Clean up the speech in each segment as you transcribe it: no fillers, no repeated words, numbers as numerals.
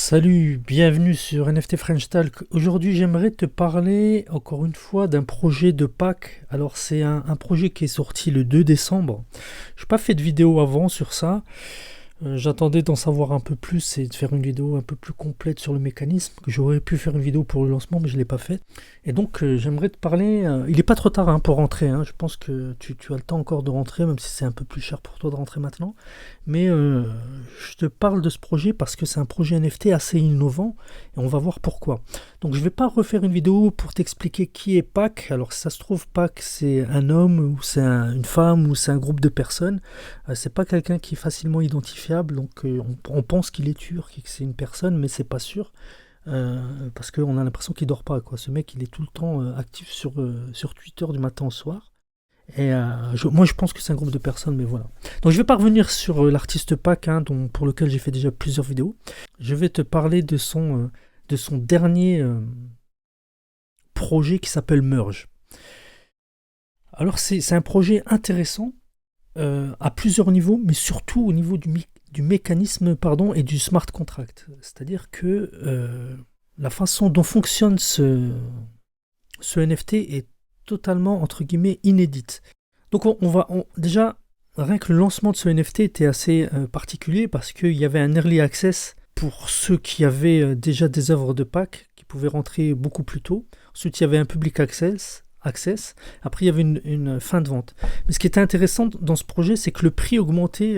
Salut, bienvenue sur NFT French Talk. Aujourd'hui, j'aimerais te parler encore une fois d'un projet de Pâques. Alors, c'est un projet qui est sorti le 2 décembre. Je n'ai pas fait de vidéo avant sur ça. J'attendais d'en savoir un peu plus et de faire une vidéo un peu plus complète sur le mécanisme. J'aurais pu faire une vidéo pour le lancement, mais je ne l'ai pas fait. Et donc, j'aimerais te parler. Il n'est pas trop tard pour rentrer. Je pense que tu as le temps encore de rentrer, même si c'est un peu plus cher pour toi de rentrer maintenant. Mais je te parle de ce projet parce que c'est un projet NFT assez innovant et on va voir pourquoi. Donc, je ne vais pas refaire une vidéo pour t'expliquer qui est Pâques. Alors, si ça se trouve, Pâques, c'est un homme ou c'est une femme ou c'est un groupe de personnes. C'est pas quelqu'un qui est facilement identifiable, donc on pense qu'il est turc et que c'est une personne, mais c'est pas sûr, parce qu'on a l'impression qu'il dort pas, quoi. Ce mec, il est tout le temps actif sur Twitter du matin au soir. Et moi, je pense que c'est un groupe de personnes, mais voilà. Donc, je vais pas revenir sur l'artiste Pac, pour lequel j'ai fait déjà plusieurs vidéos. Je vais te parler de son dernier projet qui s'appelle Merge. Alors, c'est un projet intéressant. À plusieurs niveaux, mais surtout au niveau du mécanisme et du smart contract. C'est-à-dire que la façon dont fonctionne ce NFT est totalement, entre guillemets, inédite. Donc déjà, rien que le lancement de ce NFT était assez particulier parce qu'il y avait un early access pour ceux qui avaient déjà des œuvres de Pâques, qui pouvaient rentrer beaucoup plus tôt. Ensuite, il y avait un public access. Après, il y avait une fin de vente. Mais ce qui était intéressant dans ce projet, c'est que le prix augmentait,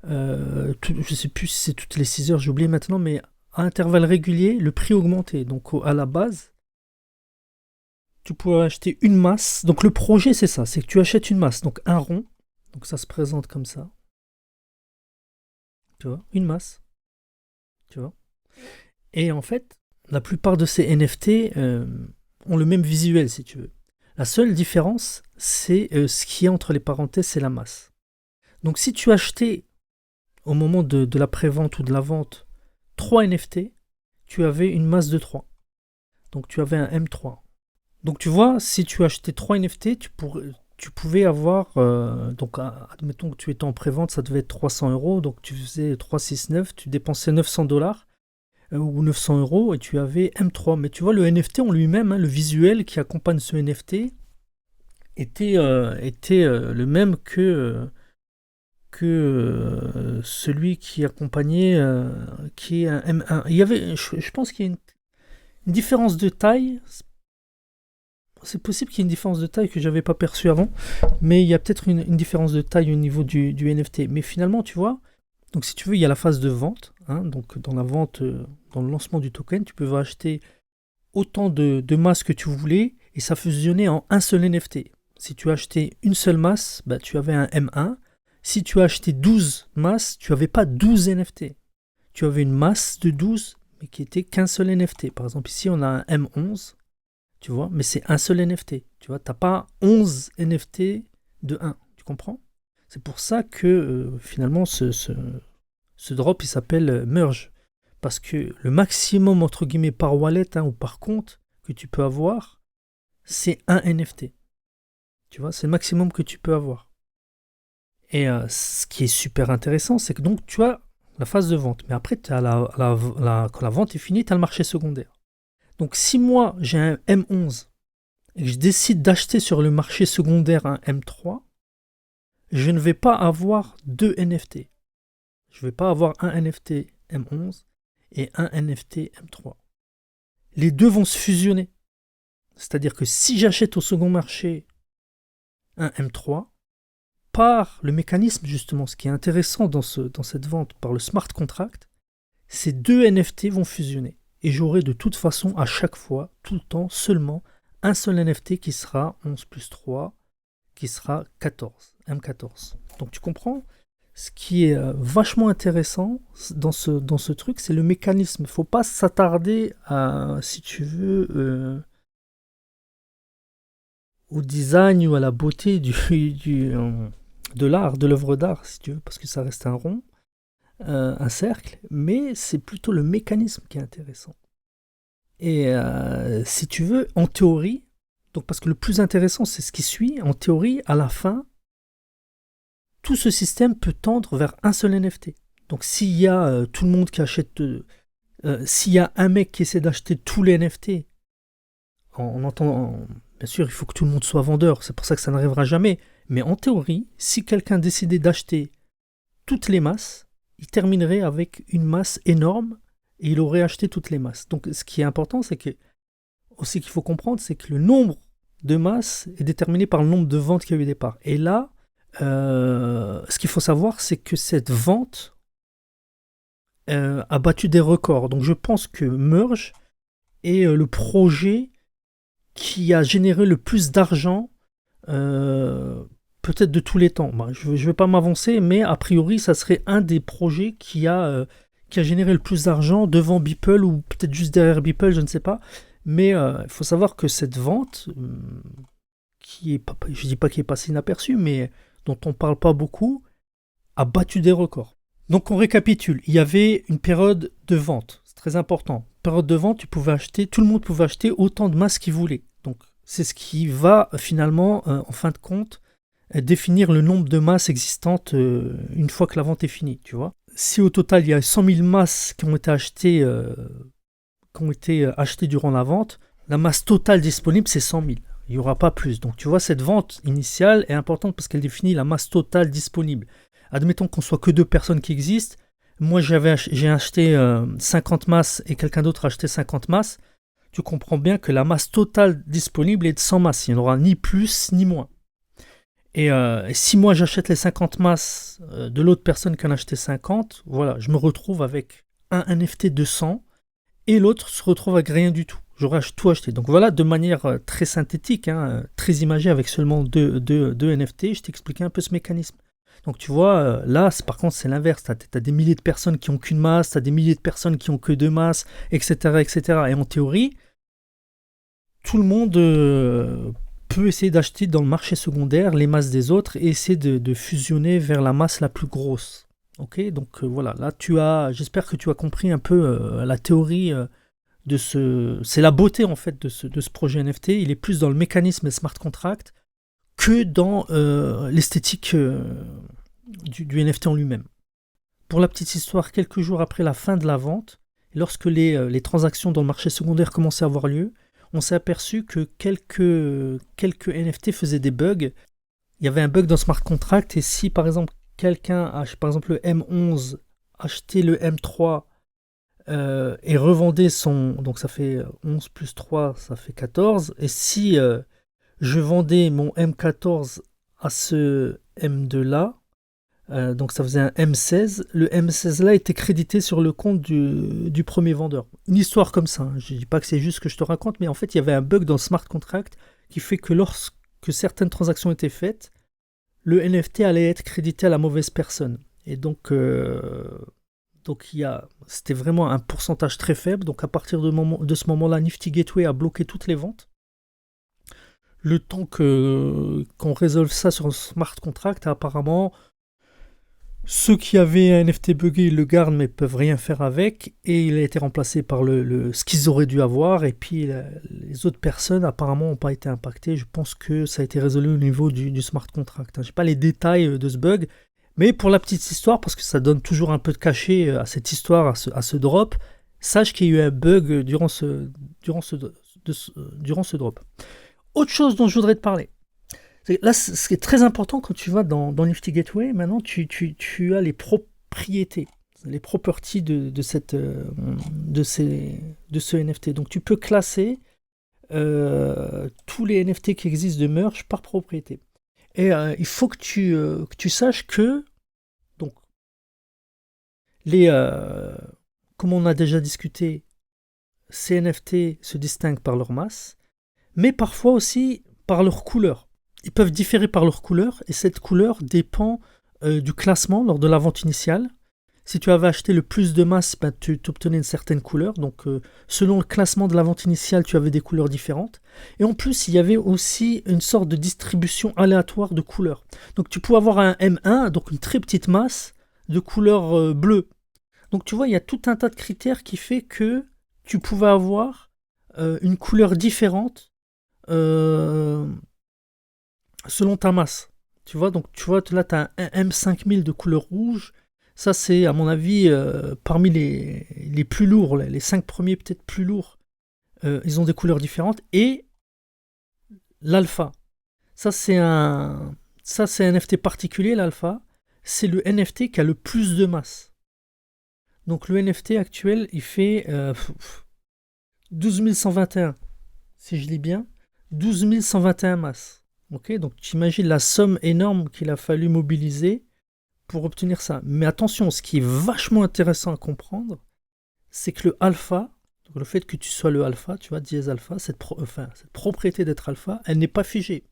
je ne sais plus si c'est toutes les 6 heures, j'ai oublié maintenant, mais à intervalles réguliers, le prix augmentait. Donc à la base, tu pouvais acheter une masse. Donc le projet, c'est ça, c'est que tu achètes une masse, donc un rond. Donc ça se présente comme ça. Tu vois, une masse. Tu vois. Et en fait, la plupart de ces NFT ont le même visuel, si tu veux. La seule différence, c'est ce qui est entre les parenthèses, c'est la masse. Donc si tu achetais au moment de la prévente ou de la vente 3 NFT, tu avais une masse de 3. Donc tu avais un M3. Donc tu vois, si tu achetais 3 NFT, tu pouvais avoir, donc admettons que tu étais en prévente, ça devait être 300 euros, donc tu faisais 369, tu dépensais 900 dollars ou 900 euros et tu avais M3. Mais tu vois, le NFT en lui-même, le visuel qui accompagne ce NFT était le même que celui qui accompagnait, qui est un M1. Il y avait, je pense qu'il y a une différence de taille. C'est possible qu'il y ait une différence de taille que j'avais pas perçue avant, mais il y a peut-être une différence de taille au niveau du NFT. Mais finalement, tu vois, donc si tu veux, il y a la phase de vente. Donc dans la vente, dans le lancement du token, tu peux acheter autant de masses que tu voulais et ça fusionnait en un seul NFT. Si tu achetais une seule masse, tu avais un M1. Si tu as acheté 12 masses, tu n'avais pas 12 NFT. Tu avais une masse de 12, mais qui était qu'un seul NFT. Par exemple, ici, on a un M11, tu vois, mais c'est un seul NFT. Tu vois, tu n'as pas 11 NFT de 1. Tu comprends? C'est pour ça que finalement, ce drop, il s'appelle Merge. Parce que le maximum, entre guillemets, par wallet ou par compte que tu peux avoir, c'est un NFT. Tu vois, c'est le maximum que tu peux avoir. Et ce qui est super intéressant, c'est que donc tu as la phase de vente. Mais après, quand la vente est finie, tu as le marché secondaire. Donc si moi, j'ai un M11 et que je décide d'acheter sur le marché secondaire un M3, je ne vais pas avoir deux NFT. Je ne vais pas avoir un NFT M11 et un NFT M3. Les deux vont se fusionner. C'est-à-dire que si j'achète au second marché un M3, par le mécanisme justement, ce qui est intéressant dans cette vente par le smart contract, ces deux NFT vont fusionner. Et j'aurai de toute façon à chaque fois, tout le temps, seulement un seul NFT qui sera 11 plus 3, qui sera 14, M14. Donc tu comprends? Ce qui est vachement intéressant dans ce truc, c'est le mécanisme. Il ne faut pas s'attarder à, si tu veux, au design ou à la beauté de l'art, de l'œuvre d'art, si tu veux, parce que ça reste un rond, un cercle, mais c'est plutôt le mécanisme qui est intéressant. Et si tu veux, en théorie, donc parce que le plus intéressant, c'est ce qui suit, en théorie, à la fin, tout ce système peut tendre vers un seul NFT. Donc s'il y a tout le monde qui achète S'il y a un mec qui essaie d'acheter tous les NFT, bien sûr, il faut que tout le monde soit vendeur, c'est pour ça que ça n'arrivera jamais. Mais en théorie, si quelqu'un décidait d'acheter toutes les masses, il terminerait avec une masse énorme et il aurait acheté toutes les masses. Donc ce qui est important, c'est que aussi qu'il faut comprendre, c'est que le nombre de masses est déterminé par le nombre de ventes qu'il y a eu au départ. Et là, ce qu'il faut savoir, c'est que cette vente a battu des records. Donc je pense que Merge est le projet qui a généré le plus d'argent peut-être de tous les temps. Bah, je ne vais pas m'avancer, mais a priori, ça serait un des projets qui a généré le plus d'argent devant Beeple ou peut-être juste derrière Beeple, je ne sais pas. Mais il faut savoir que cette vente, qui est pas, je ne dis pas qu'elle est passée inaperçue, mais dont on ne parle pas beaucoup, a battu des records. Donc on récapitule, il y avait une période de vente, c'est très important. Période de vente, tout le monde pouvait acheter autant de masses qu'il voulait. Donc c'est ce qui va finalement, en fin de compte, définir le nombre de masses existantes une fois que la vente est finie, tu vois. Si au total il y a 100 000 masses qui ont été achetées durant la vente, la masse totale disponible c'est 100 000. Il n'y aura pas plus. Donc tu vois, cette vente initiale est importante parce qu'elle définit la masse totale disponible. Admettons qu'on soit que 2 personnes qui existent. Moi j'ai acheté 50 masses et quelqu'un d'autre a acheté 50 masses. Tu comprends bien que la masse totale disponible est de 100 masses. Il n'y en aura ni plus ni moins. Et si moi j'achète les 50 masses de l'autre personne qui en a acheté 50, voilà, je me retrouve avec un NFT de 100 et l'autre se retrouve avec rien du tout. J'aurais tout acheté. Donc voilà, de manière très synthétique, très imagée avec seulement deux NFT, je t'expliquais un peu ce mécanisme. Donc tu vois, là, par contre, c'est l'inverse. Tu as des milliers de personnes qui n'ont qu'une masse, tu as des milliers de personnes qui n'ont que 2 masses, etc., etc. Et en théorie, tout le monde peut essayer d'acheter dans le marché secondaire les masses des autres et essayer de fusionner vers la masse la plus grosse. Ok, donc voilà, là, j'espère que tu as compris un peu la théorie c'est la beauté en fait de ce projet NFT. Il est plus dans le mécanisme smart contract que dans l'esthétique du NFT en lui-même. Pour la petite histoire, quelques jours après la fin de la vente, lorsque les transactions dans le marché secondaire commençaient à avoir lieu, on s'est aperçu que quelques NFT faisaient des bugs. Il y avait un bug dans smart contract et si par exemple quelqu'un par exemple le M11 achetait le M3 et revendait donc ça fait 11 plus 3, ça fait 14. Et si je vendais mon M14 à ce M2 là, donc ça faisait un M16, le M16 là était crédité sur le compte du premier vendeur. Une histoire comme ça, je ne dis pas que c'est juste ce que je te raconte, mais en fait il y avait un bug dans le smart contract qui fait que lorsque certaines transactions étaient faites, le NFT allait être crédité à la mauvaise personne. Et donc c'était vraiment un pourcentage très faible. Donc à partir de ce moment-là, Nifty Gateway a bloqué toutes les ventes. Le temps qu'on résolve ça sur un smart contract, apparemment, ceux qui avaient un NFT buggé, ils le gardent mais peuvent rien faire avec. Et il a été remplacé par ce qu'ils auraient dû avoir. Et puis les autres personnes, apparemment, n'ont pas été impactées. Je pense que ça a été résolu au niveau du smart contract. Je n'ai pas les détails de ce bug. Mais pour la petite histoire, parce que ça donne toujours un peu de cachet à cette histoire, à ce drop, sache qu'il y a eu un bug durant ce drop. Autre chose dont je voudrais te parler. Là, ce qui est très important quand tu vas dans Nifty Gateway, maintenant tu as les propriétés, les properties de ce NFT. Donc tu peux classer tous les NFT qui existent de Merge par propriété. Et il faut que tu saches que donc comme on a déjà discuté, ces NFT se distinguent par leur masse, mais parfois aussi par leur couleur. Ils peuvent différer par leur couleur, et cette couleur dépend du classement lors de la vente initiale. Si tu avais acheté le plus de masse, tu obtenais une certaine couleur. Donc, selon le classement de la vente initiale, tu avais des couleurs différentes. Et en plus, il y avait aussi une sorte de distribution aléatoire de couleurs. Donc, tu pouvais avoir un M1, donc une très petite masse de couleur bleue. Donc, tu vois, il y a tout un tas de critères qui fait que tu pouvais avoir une couleur différente selon ta masse. Tu vois, donc tu vois, là, tu as un M5000 de couleur rouge. Ça, c'est, à mon avis, parmi les plus lourds, les 5 premiers peut-être plus lourds. Ils ont des couleurs différentes. Et l'alpha. Ça, c'est un NFT particulier, l'alpha. C'est le NFT qui a le plus de masse. Donc, le NFT actuel, il fait 12 121, si je lis bien. 12 121 masses. Ok, donc, tu imagines la somme énorme qu'il a fallu mobiliser pour obtenir ça. Mais attention, ce qui est vachement intéressant à comprendre, c'est que le alpha, donc le fait que tu sois le alpha, tu vois, dièse alpha, cette propriété d'être alpha, elle n'est pas figée.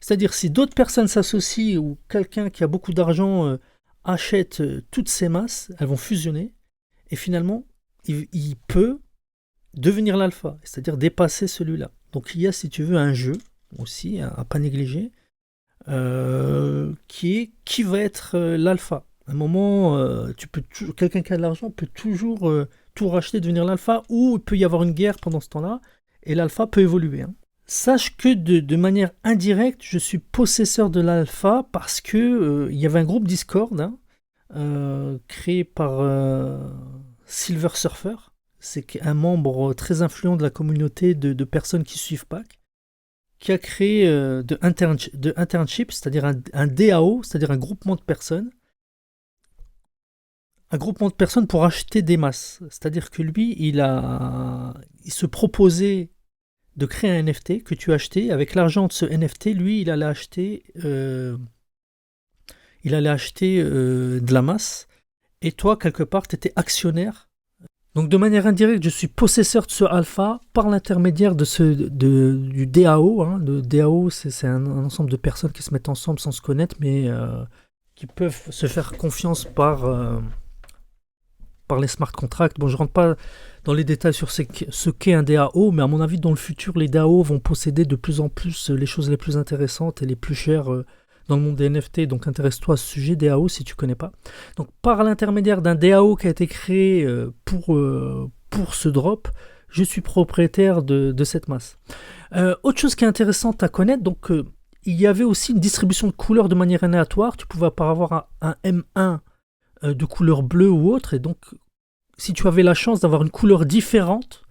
C'est-à-dire, si d'autres personnes s'associent ou quelqu'un qui a beaucoup d'argent achète toutes ces masses, elles vont fusionner et finalement, il peut devenir l'alpha, c'est-à-dire dépasser celui-là. Donc, il y a, si tu veux, un jeu aussi à pas négliger, qui va être l'alpha. À un moment, quelqu'un qui a de l'argent peut toujours tout racheter, devenir l'alpha, ou il peut y avoir une guerre pendant ce temps-là, et l'alpha peut évoluer. Hein. Sache que de manière indirecte, je suis possesseur de l'alpha parce que il y avait un groupe Discord créé par Silver Surfer. C'est un membre très influent de la communauté de personnes qui suivent Pâques, qui a créé de internship, c'est-à-dire un DAO, c'est-à-dire un groupement de personnes. Un groupement de personnes pour acheter des masses. C'est-à-dire que lui, il se proposait de créer un NFT que tu achetais. Avec l'argent de ce NFT, lui, il allait acheter de la masse. Et toi, quelque part, tu étais actionnaire. Donc, de manière indirecte, je suis possesseur de ce alpha par l'intermédiaire du DAO. Hein. Le DAO, c'est un ensemble de personnes qui se mettent ensemble sans se connaître, mais qui peuvent se faire confiance par les smart contracts. Bon, je ne rentre pas dans les détails sur ce qu'est un DAO, mais à mon avis, dans le futur, les DAO vont posséder de plus en plus les choses les plus intéressantes et les plus chères dans le monde des NFT. Donc, intéresse-toi à ce sujet DAO si tu ne connais pas. Donc, par l'intermédiaire d'un DAO qui a été créé pour ce drop, je suis propriétaire de cette masse. Autre chose qui est intéressante à connaître, donc, il y avait aussi une distribution de couleurs de manière aléatoire. Tu pouvais pas avoir un M1 de couleur bleue ou autre, et donc si tu avais la chance d'avoir une couleur différente,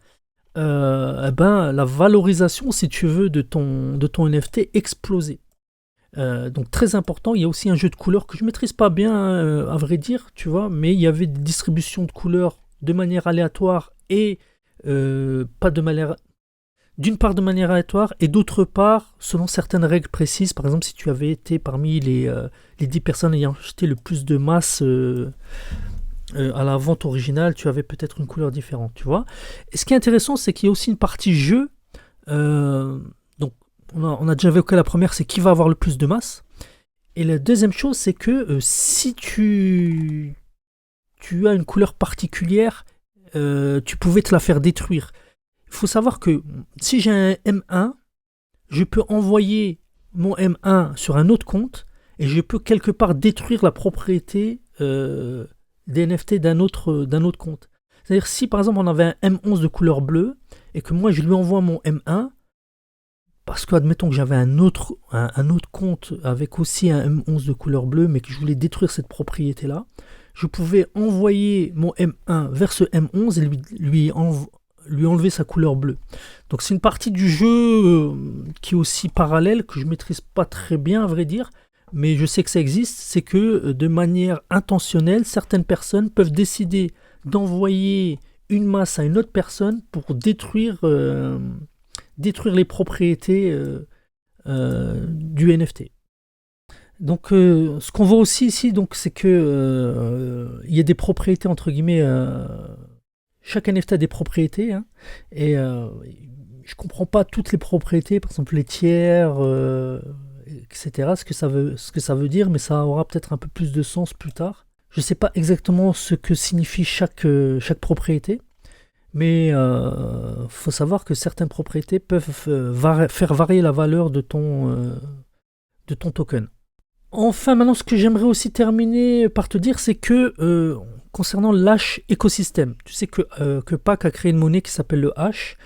la valorisation, si tu veux, de ton NFT explosait. Donc très important. Il y a aussi un jeu de couleurs que je maîtrise pas bien, à vrai dire, tu vois, mais il y avait des distributions de couleurs de manière aléatoire et pas de manière, d'une part de manière aléatoire et d'autre part selon certaines règles précises. Par exemple, si tu avais été parmi les 10 personnes ayant acheté le plus de masse à la vente originale, tu avais peut-être une couleur différente, tu vois. Et ce qui est intéressant, c'est qu'il y a aussi une partie jeu. Donc, on a déjà évoqué la première, c'est qui va avoir le plus de masse. Et la deuxième chose, c'est que si tu as une couleur particulière, tu pouvais te la faire détruire. Il faut savoir que si j'ai un M1, je peux envoyer mon M1 sur un autre compte et je peux quelque part détruire la propriété des NFT d'un autre compte. C'est-à-dire si par exemple on avait un M11 de couleur bleue et que moi je lui envoie mon M1, parce que admettons que j'avais un autre compte avec aussi un M11 de couleur bleue mais que je voulais détruire cette propriété-là, je pouvais envoyer mon M1 vers ce M11 et lui enlever sa couleur bleue. Donc c'est une partie du jeu qui est aussi parallèle, que je maîtrise pas très bien à vrai dire, mais je sais que ça existe. C'est que de manière intentionnelle, certaines personnes peuvent décider d'envoyer une masse à une autre personne pour détruire les propriétés du NFT. Donc ce qu'on voit aussi ici, donc, c'est que il y a des propriétés entre guillemets. Chaque NFT a des propriétés, hein, et je comprends pas toutes les propriétés, par exemple les tiers, etc. Ce que ça veut dire, mais ça aura peut-être un peu plus de sens plus tard. Je sais pas exactement ce que signifie chaque propriété, mais faut savoir que certaines propriétés peuvent faire varier la valeur de ton token. Enfin, maintenant, ce que j'aimerais aussi terminer par te dire, c'est que concernant l'Hash écosystème, tu sais que Pâques a créé une monnaie qui s'appelle le Hash.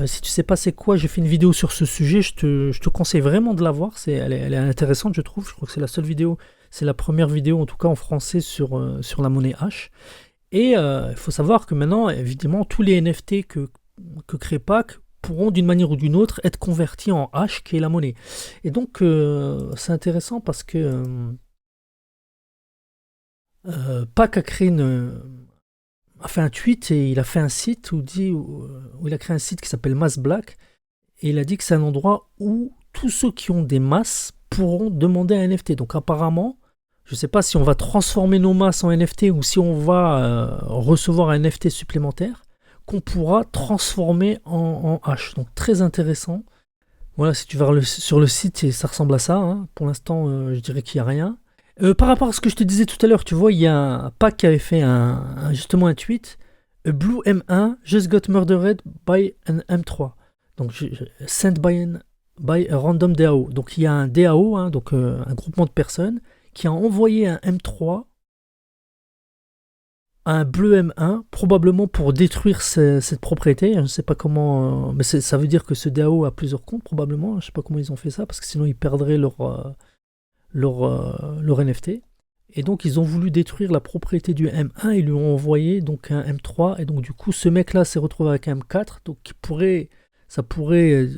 Si tu sais pas c'est quoi, j'ai fait une vidéo sur ce sujet, je te conseille vraiment de la voir. Elle est intéressante, je trouve. Je crois que c'est la seule vidéo C'est la première vidéo, en tout cas en français, sur la monnaie H. Et il faut savoir que maintenant, évidemment, tous les NFT que crée Pack pourront d'une manière ou d'une autre être convertis en H, qui est la monnaie. Et donc, c'est intéressant parce que Pack a fait un tweet et il a fait un site où il a créé un site qui s'appelle Mass Black. Et il a dit que c'est un endroit où tous ceux qui ont des masses pourront demander un NFT. Donc apparemment, je ne sais pas si on va transformer nos masses en NFT ou si on va recevoir un NFT supplémentaire qu'on pourra transformer en H. Donc très intéressant. Voilà, si tu vas sur le site, ça ressemble à ça. Hein. Pour l'instant, je dirais qu'il n'y a rien. Par rapport à ce que je te disais tout à l'heure, tu vois, il y a un Pack qui avait fait justement un tweet. A Blue M1 just got murdered by an M3. Donc, sent by a random DAO. Donc, il y a un DAO, hein, donc un groupement de personnes, qui a envoyé un M3 à un bleu M1, probablement pour détruire cette propriété. Je ne sais pas comment, mais ça veut dire que ce DAO a plusieurs comptes, probablement. Je ne sais pas comment ils ont fait ça, parce que sinon ils perdraient leur NFT. Et donc, ils ont voulu détruire la propriété du M1 et lui ont envoyé donc un M3. Et donc, du coup, ce mec-là s'est retrouvé avec un M4. Donc, ça pourrait,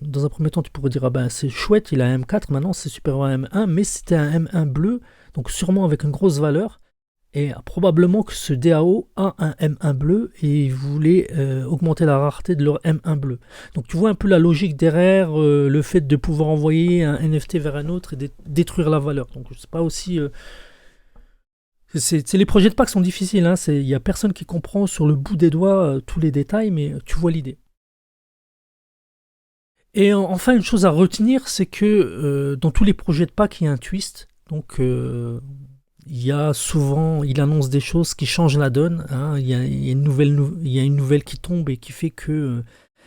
dans un premier temps, tu pourrais dire, ah ben c'est chouette, il a un M4, maintenant c'est supérieur à un M1, mais c'était un M1 bleu, donc sûrement avec une grosse valeur. Et probablement que ce DAO a un M1 bleu et ils voulaient augmenter la rareté de leur M1 bleu. Donc tu vois un peu la logique derrière le fait de pouvoir envoyer un NFT vers un autre et détruire la valeur. Donc c'est pas aussi... les projets de Pack sont difficiles, hein. Il n'y a personne qui comprend sur le bout des doigts tous les détails, mais tu vois l'idée. Et enfin, une chose à retenir, c'est que dans tous les projets de Pack, il y a un twist. Donc, il annonce des choses qui changent la donne. Hein. Il y a une nouvelle qui tombe et qui fait que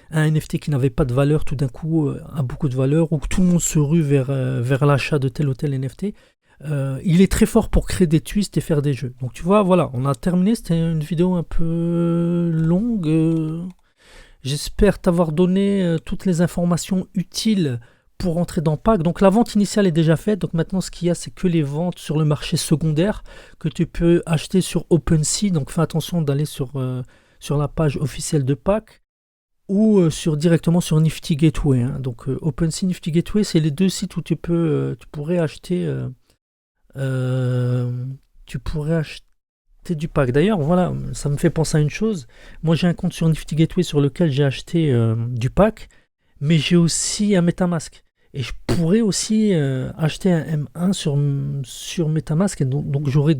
un NFT qui n'avait pas de valeur, tout d'un coup, a beaucoup de valeur, ou que tout le monde se rue vers l'achat de tel ou tel NFT. Il est très fort pour créer des twists et faire des jeux. Donc, tu vois, voilà, on a terminé. C'était une vidéo un peu longue. J'espère t'avoir donné toutes les informations utiles pour entrer dans Pack. Donc la vente initiale est déjà faite. Donc maintenant ce qu'il y a, c'est que les ventes sur le marché secondaire que tu peux acheter sur OpenSea. Donc fais attention d'aller sur la page officielle de Pack ou directement sur Nifty Gateway. Hein. Donc OpenSea, Nifty Gateway, c'est les deux sites où tu pourrais acheter du Pack. D'ailleurs, voilà, ça me fait penser à une chose. Moi, j'ai un compte sur Nifty Gateway sur lequel j'ai acheté du Pack, mais j'ai aussi un MetaMask. Et je pourrais aussi acheter un M1 sur MetaMask. Et donc j'aurai si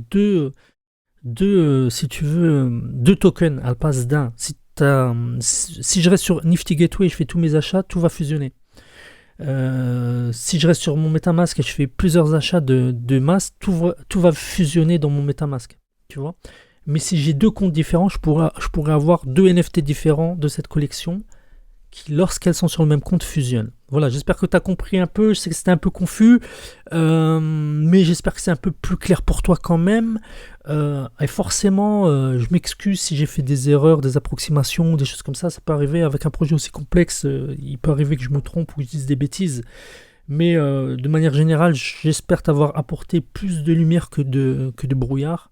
tu veux, deux tokens à la place d'un. Si je reste sur Nifty Gateway et je fais tous mes achats, tout va fusionner. Si je reste sur mon MetaMask et je fais plusieurs achats de masse, tout va fusionner dans mon MetaMask. Tu vois. Mais si j'ai deux comptes différents, je pourrais avoir deux NFT différents de cette collection qui, lorsqu'elles sont sur le même compte, fusionnent. Voilà, j'espère que tu as compris un peu. Je sais que c'était un peu confus, mais j'espère que c'est un peu plus clair pour toi quand même. Et forcément, je m'excuse si j'ai fait des erreurs, des approximations, des choses comme ça. Ça peut arriver avec un projet aussi complexe. Il peut arriver que je me trompe ou que je dise des bêtises. Mais de manière générale, j'espère t'avoir apporté plus de lumière que de brouillard.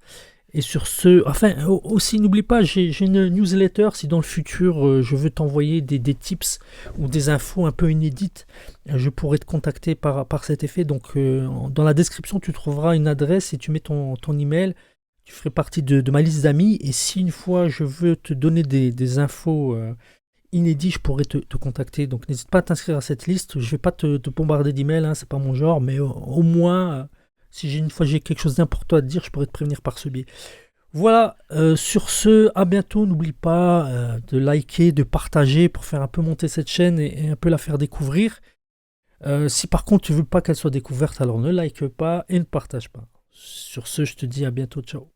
Et sur ce, enfin aussi n'oublie pas, j'ai une newsletter. Si dans le futur je veux t'envoyer des tips ou des infos un peu inédites, je pourrais te contacter par cet effet. Donc dans la description tu trouveras une adresse et tu mets ton email. Tu ferais partie de ma liste d'amis. Et si une fois je veux te donner des infos inédites, je pourrais te contacter. Donc n'hésite pas à t'inscrire à cette liste. Je vais pas te bombarder d'emails, hein, c'est pas mon genre, mais au moins... si une fois j'ai quelque chose d'important à te dire, je pourrais te prévenir par ce biais. Voilà, sur ce, à bientôt. N'oublie pas de liker, de partager pour faire un peu monter cette chaîne et un peu la faire découvrir. Si par contre tu veux pas qu'elle soit découverte, alors ne like pas et ne partage pas. Sur ce, je te dis à bientôt, ciao.